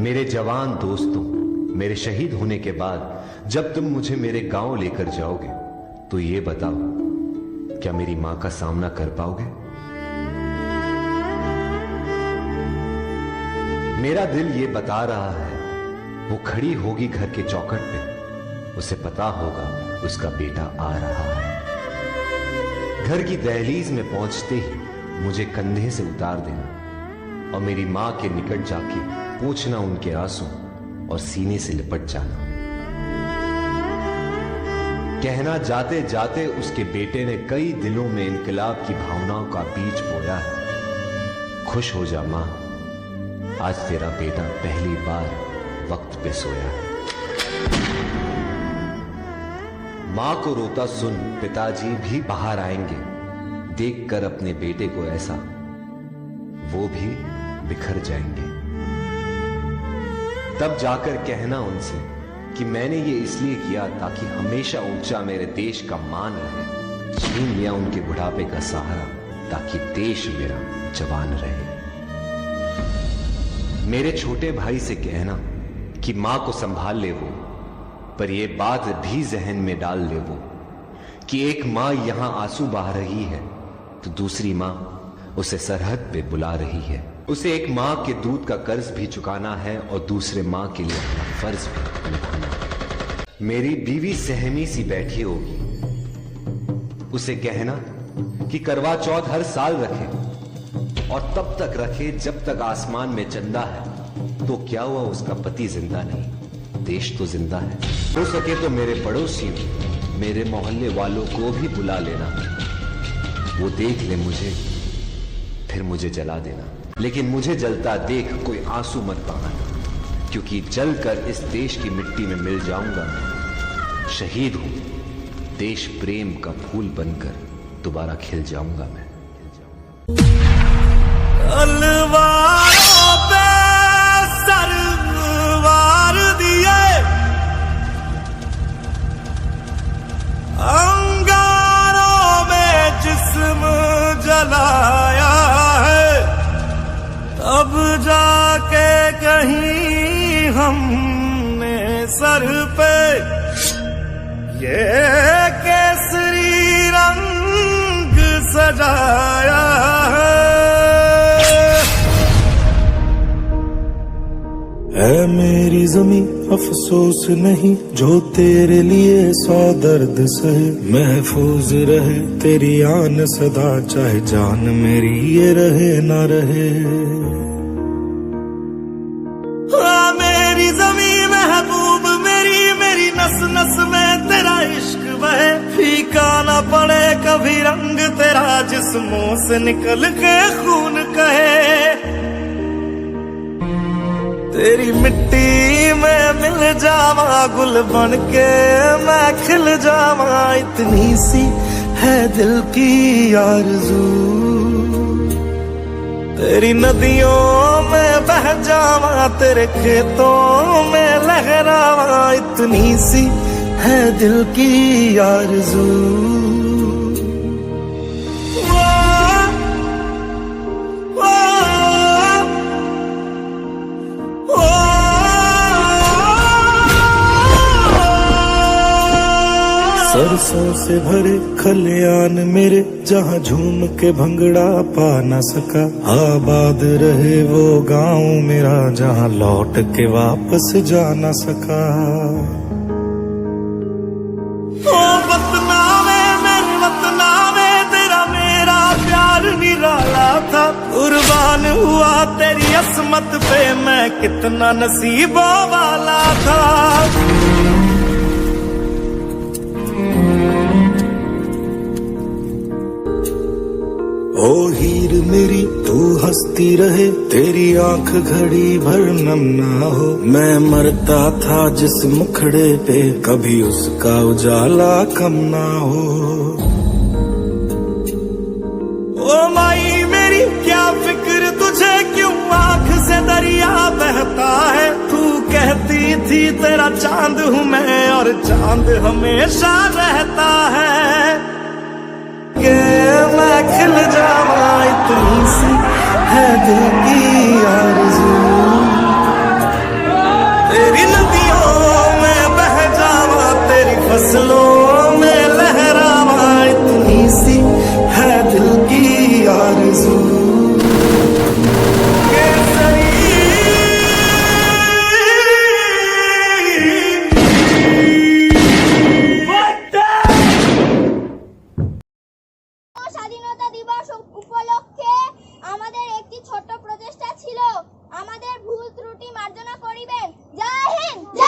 मेरे जवान दोस्तों, मेरे शहीद होने के बाद जब तुम मुझे मेरे गांव लेकर जाओगे तो ये बताओ, क्या मेरी मां का सामना कर पाओगे? मेरा दिल ये बता रहा है, वो खड़ी होगी घर के चौखट पे, उसे पता होगा उसका बेटा आ रहा है। घर की दहलीज में पहुंचते ही मुझे कंधे से उतार देना और मेरी मां के निकट जाके पूछना उनके आंसू और सीने से लिपट जाना। कहना जाते जाते उसके बेटे ने कई दिलों में इनकलाब की भावनाओं का बीज बोया है। खुश हो जा मां, आज तेरा बेटा पहली बार वक्त पे सोया है। मां को रोता सुन पिताजी भी बाहर आएंगे, देखकर अपने बेटे को ऐसा वो भी बिखर जाएंगे। तब जाकर कहना उनसे कि मैंने ये इसलिए किया ताकि हमेशा ऊंचा मेरे देश का मान रहे। छीन लिया उनके बुढ़ापे का सहारा ताकि देश मेरा जवान रहे। मेरे छोटे भाई से कहना कि मां को संभाल ले वो, पर ये बात भी जहन में डाल ले वो कि एक मां यहां आंसू बहा रही है तो दूसरी मां उसे सरहद पे बुला रही है। उसे एक मां के दूध का कर्ज भी चुकाना है और दूसरे मां के लिए अपना फर्ज भी निभाना है। मेरी बीवी सहमी सी बैठी होगी, उसे कहना कि करवा चौथ हर साल रखे और तब तक रखे जब तक आसमान में चंदा है। तो क्या हुआ, उसका पति जिंदा नहीं, देश तो जिंदा है। हो सके तो मेरे पड़ोसियों, मेरे मोहल्ले वालों को भी बुला लेना, वो देख ले मुझे, फिर मुझे जला देना। लेकिन मुझे जलता देख कोई आंसू मत बहाना, क्योंकि जलकर इस देश की मिट्टी में मिल जाऊंगा। शहीद हूं, देश प्रेम का फूल बनकर दोबारा खिल जाऊंगा मैं। तलवारों पे सरवार दिए, अंगारों में जिस्म जलाया है, तब जाके कहीं हमने सर पे ये केसरी रंग सजाया है। है मेरी जमी अफसोस नहीं, जो तेरे लिए 100 दर्द सहे। महफूज रहे तेरी आन सदा, चाहे जान मेरी ये रहे ना रहे। हाँ मेरी जमी महबूब मेरी, मेरी नस नस में तेरा इश्क बहे। फीका ना पड़े कभी रंग तेरा, जिस्मों से निकल के खून कहे। तेरी मिट्टी में मिल जावा, गुल बन के मैं खिल जावा। इतनी सी है दिल की आरज़ू, तेरी नदियों में बह जावा, तेरे खेतों में लहरावा। इतनी सी है दिल की आरज़ू। सरसों से भरे खलियान मेरे, जहाँ झूम के भंगड़ा पा न सका। आबाद रहे वो गांव मेरा, जहाँ लौट के वापस जा न सका। ओ वतना में मेरे वतना में तेरा मेरा प्यार निराला था। कुर्बान हुआ तेरी असमत पे मैं, कितना नसीबों वाला था। ओ हीर मेरी तू हंसती रहे, तेरी आंख घड़ी भर नम ना हो। मैं मरता था जिस मुखड़े पे, कभी उसका उजाला कम ना हो। ओ माई मेरी क्या फिक्र तुझे, क्यों आंख से दरिया बहता है। तू कहती थी तेरा चांद हूँ मैं, और चांद हमेशा रहता है। के मैं खिल जावा, इतनी सी है दिल की आरज़ू। উপলক্ষে আমাদের একটি ছোট্ট প্রচেষ্টা ছিল। আমাদের ভুল ত্রুটি মার্জনা করিবেন। জয় হিন্দ।